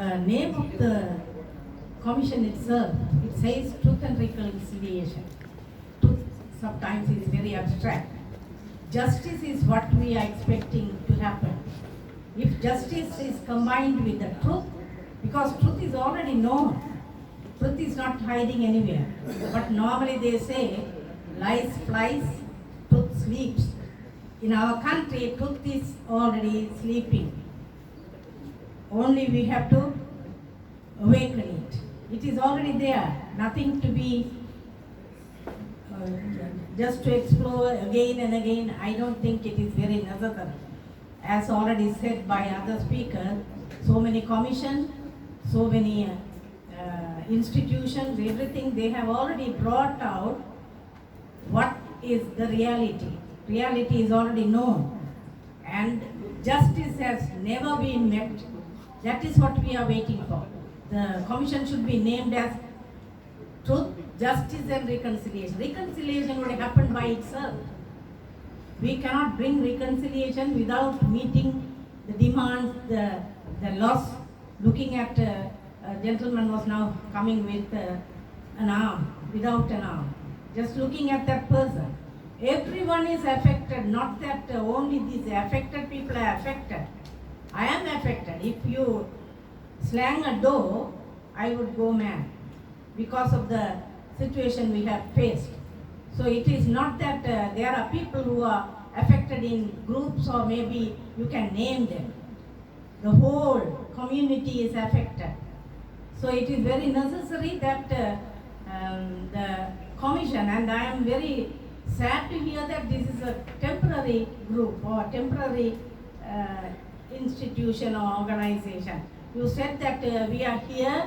the name of the commission itself, it says truth and reconciliation. Truth sometimes is very abstract. Justice is what we are expecting to happen. If justice is combined with the truth, because truth is already known, truth is not hiding anywhere. But normally they say, lies flies, truth sleeps. In our country, truth is already sleeping. Only we have to awaken it. It is already there, nothing to be just to explore again and again. I don't think it is very necessary. As already said by other speakers, so many commissions, so many institutions, everything, they have already brought out what is the reality. Reality is already known, and justice has never been met. That is what we are waiting for. The commission should be named as Truth, Justice and Reconciliation. Reconciliation would happen by itself. We cannot bring reconciliation without meeting the demands, the loss. Looking at a gentleman was now coming with an arm, without an arm. Just looking at that person. Everyone is affected, not that only these affected people are affected. I am affected. If you slang a door, I would go mad because of the situation we have faced. So it is not that there are people who are affected in groups, or maybe you can name them. The whole community is affected. So it is very necessary that the commission, and I am very sad to hear that this is a temporary group or temporary institution or organization. You said that we are here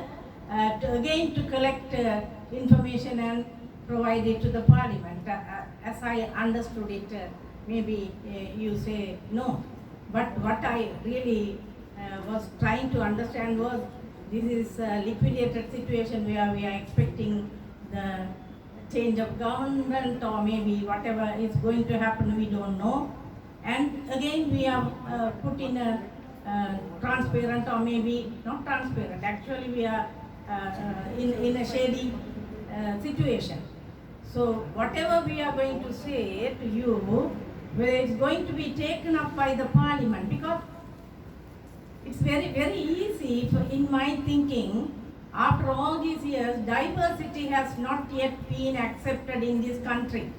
to collect information and provide it to the parliament. As I understood it, maybe you say no. But what I really was trying to understand was, this is a liquidated situation where we are expecting the change of government, or maybe whatever is going to happen, we don't know. And again we are put in a transparent, or maybe not transparent, actually we are in a shady situation. So whatever we are going to say to you, whether it's going to be taken up by the parliament, because it's very, very easy in my thinking. After all these years, diversity has not yet been accepted in this country.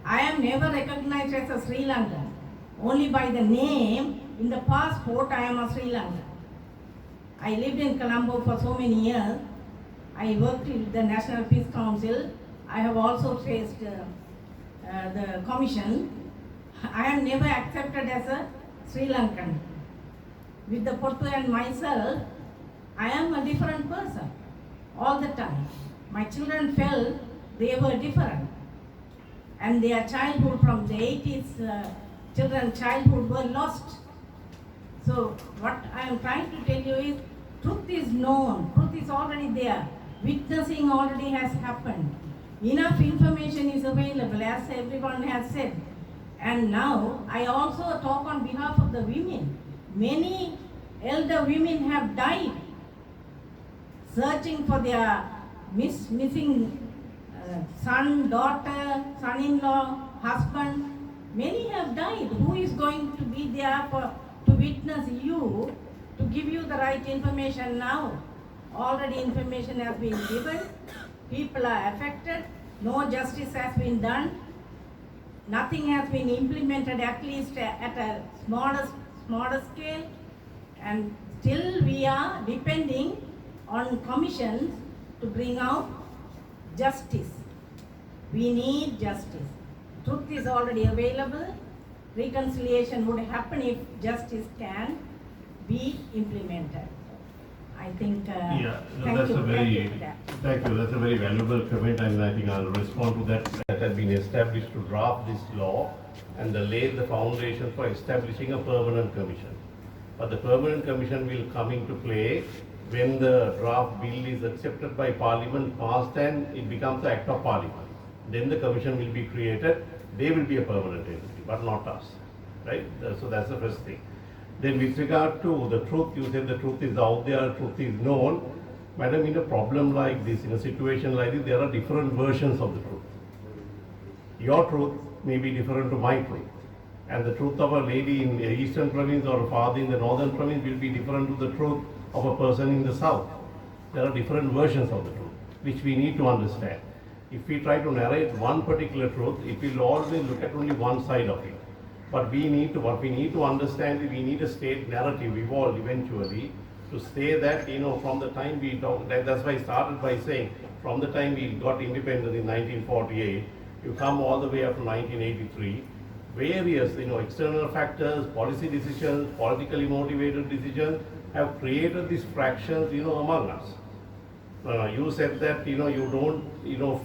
I am never recognized as a Sri Lankan. Only by the name, in the passport, I am a Sri Lankan. I lived in Colombo for so many years. I worked with the National Peace Council. I have also faced the commission. I am never accepted as a Sri Lankan. With the Portu and myself, I am a different person all the time. My children felt they were different, and their childhood from the 80s, children's childhood were lost. So what I am trying to tell you is, truth is known, truth is already there, witnessing already has happened. Enough information is available, as everyone has said. And now I also talk on behalf of the women. Many elder women have died searching for their missing son, daughter, son-in-law, husband. Many have died. Who is going to be there to witness you, to give you the right information now? Already information has been given. People are affected. No justice has been done. Nothing has been implemented, at least at a smaller scale. And still we are depending on commissions to bring out justice. We need justice. Truth is already available. Reconciliation would happen if justice can be implemented. I think, Thank you. Thank you. That's a very valuable comment, and I think I'll respond to that. That has been established to draft this law and lay the foundation for establishing a permanent commission. But the permanent commission will come into play when the draft bill is accepted by Parliament, passed, and it becomes the Act of Parliament. Then the commission will be created. They will be a permanent entity, but not us, right? So that's the first thing. Then with regard to the truth, you said the truth is out there, truth is known. Madam, in a problem like this, in a situation like this, there are different versions of the truth. Your truth may be different to my truth. And the truth of a lady in the eastern province or a father in the northern province will be different to the truth of a person in the south. There are different versions of the truth, which we need to understand. If we try to narrate one particular truth, it will always look at only one side of it. But what we need to understand is we need a state narrative evolved eventually to say that, from the time we talk, that's why I started by saying, from the time we got independence in 1948, you come all the way up to 1983, various, external factors, policy decisions, politically motivated decisions have created these fractions, among us. You said that, you don't,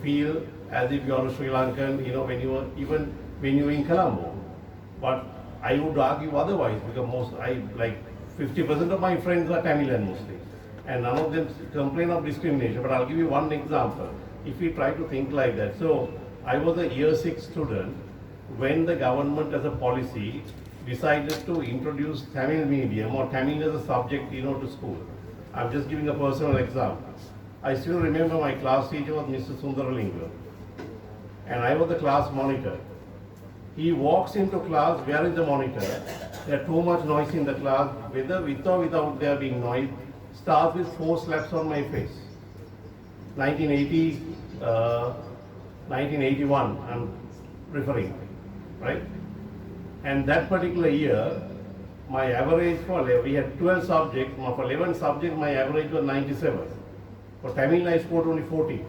feel as if you are a Sri Lankan, when you are in Colombo. But I would argue otherwise, because 50% of my friends are Tamil and Muslim, and none of them complain of discrimination. But I'll give you one example. If we try to think like that, so I was a year 6 student when the government as a policy decided to introduce Tamil medium or Tamil as a subject, to school. I'm just giving a personal example. I still remember my class teacher was Mrs.Ramalingam, and I was the class monitor. He walks into class, where is the monitor? There's too much noise in the class, whether with or without there being noise, starts with 4 slaps on my face. 1981, I'm referring, right? And that particular year, my average we had 12 subjects, for 11 subjects, my average was 97. For Tamil, I scored only 40.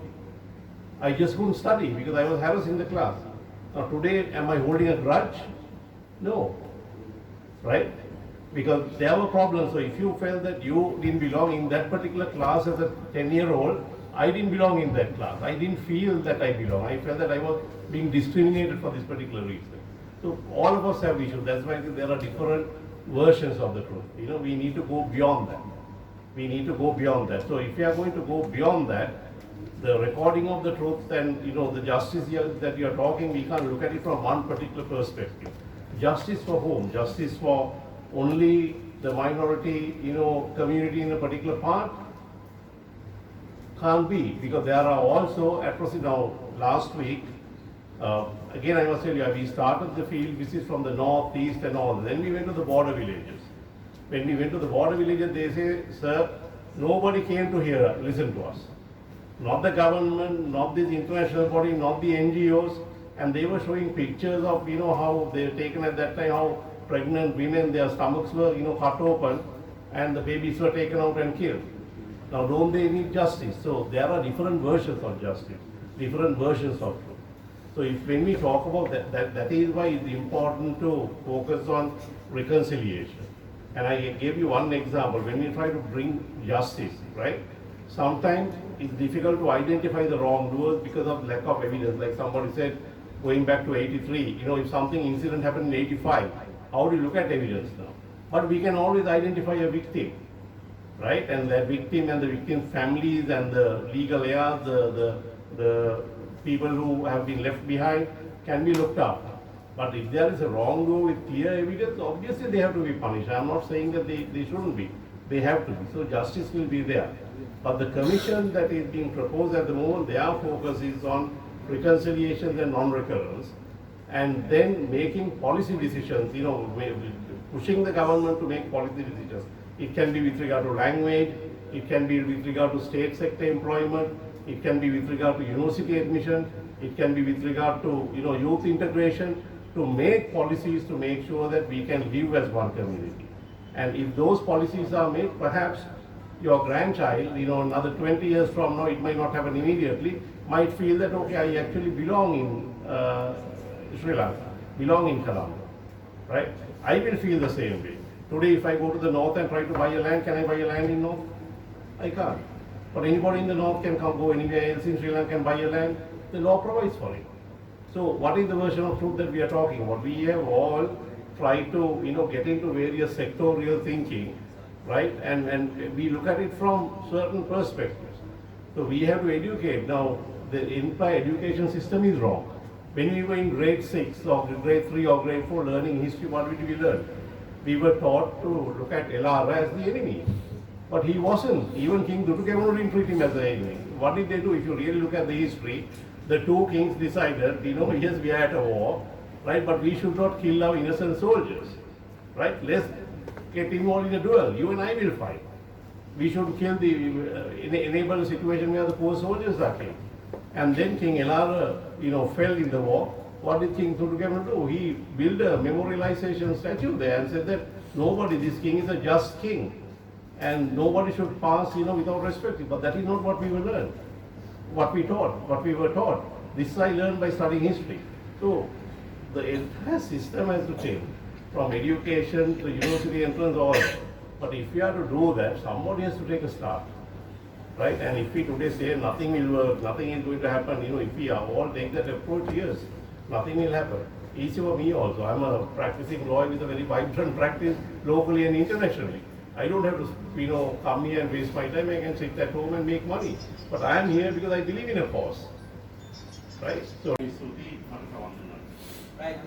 I just couldn't study because I was harassing the class. Now today, am I holding a grudge? No, right? Because there were problems. So if you felt that you didn't belong in that particular class as a 10-year-old, I didn't belong in that class. I didn't feel that I belong. I felt that I was being discriminated for this particular reason. So all of us have issues. That's why there are different versions of the truth. We need to go beyond that. We need to go beyond that. So if we are going to go beyond that, the recording of the truth and the justice here that you are talking, we can't look at it from one particular perspective. Justice for whom? Justice for only the minority, community in a particular part? Can't be, because there are also atrocities. Now, last week, again I must tell you, we started the field visits from the north, east and all. Then we went to the border villages. When we went to the border villages, they say, sir, nobody came to listen to us. Not the government, not this international body, not the NGOs, and they were showing pictures of, how they were taken at that time, how pregnant women, their stomachs were, cut open, and the babies were taken out and killed. Now, don't they need justice? So there are different versions of justice, different versions of truth. So when we talk about that is why it's important to focus on reconciliation. And I gave you one example. When we try to bring justice, right? Sometimes it's difficult to identify the wrongdoers because of lack of evidence. Like somebody said, going back to 83, if something incident happened in 85, how do you look at evidence now? But we can always identify a victim, right? And that victim and the victim's families and the legal heirs, the people who have been left behind can be looked after. But if there is a wrongdoer with clear evidence, obviously they have to be punished. I am not saying that they shouldn't be. They have to be. So justice will be there. But the commission that is being proposed at the moment, their focus is on reconciliation and non-recurrence, and then making policy decisions, pushing the government to make policy decisions. It can be with regard to language, it can be with regard to state sector employment, it can be with regard to university admission, it can be with regard to youth integration, to make policies to make sure that we can live as one community. And if those policies are made, perhaps your grandchild, another 20 years from now, it might not happen immediately, might feel that, okay, I actually belong in Sri Lanka, belong in Colombo, right? I will feel the same way. Today, if I go to the north and try to buy a land, can I buy a land in north? I can't. But anybody in the north can go anywhere else in Sri Lanka and buy a land. The law provides for it. So what is the version of truth that we are talking about? We have all tried to, get into various sectorial thinking, right? And we look at it from certain perspectives. So we have to educate. Now, the entire education system is wrong. When we were in grade 6 or grade 3 or grade 4 learning history, what did we learn? we were taught to look at Elara as the enemy. But he wasn't. Even King Dutukemunu didn't treat him as the enemy. What did they do? If you really look at the history, the two kings decided, yes, we are at a war, right? But we should not kill our innocent soldiers, right? Let's get involved in a duel. You and I will fight. We should kill enable a situation where the poor soldiers are killed. And then King Elara, fell in the war. What did King Dutukemunu do? He built a memorialization statue there and said that this king is a just king. And nobody should pass, without respect. But that is not what we were learned. What we were taught. This I learned by studying history. So the entire system has to change, from education to university entrance, all. But if we are to do that, somebody has to take a start, right? And if we today say nothing will work, nothing is going to happen, if we all take that approach, yes, nothing will happen. Each for me also. I'm a practicing lawyer with a very vibrant practice locally and internationally. I don't have to, come here and waste my time. I can sit at home and make money. But I am here because I believe in a cause, right? So, right.